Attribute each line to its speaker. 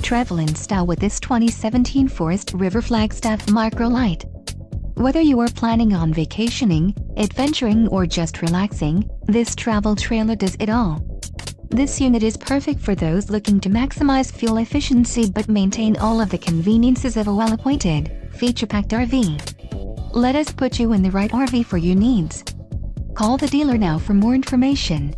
Speaker 1: Travel in style with this 2017 Forest River Flagstaff Micro LITE. Whether you are planning on vacationing, adventuring or just relaxing, this travel trailer does it all. This unit is perfect for those looking to maximize fuel efficiency but maintain all of the conveniences of a well-appointed, feature-packed RV. Let us put you in the right RV for your needs. Call the dealer now for more information.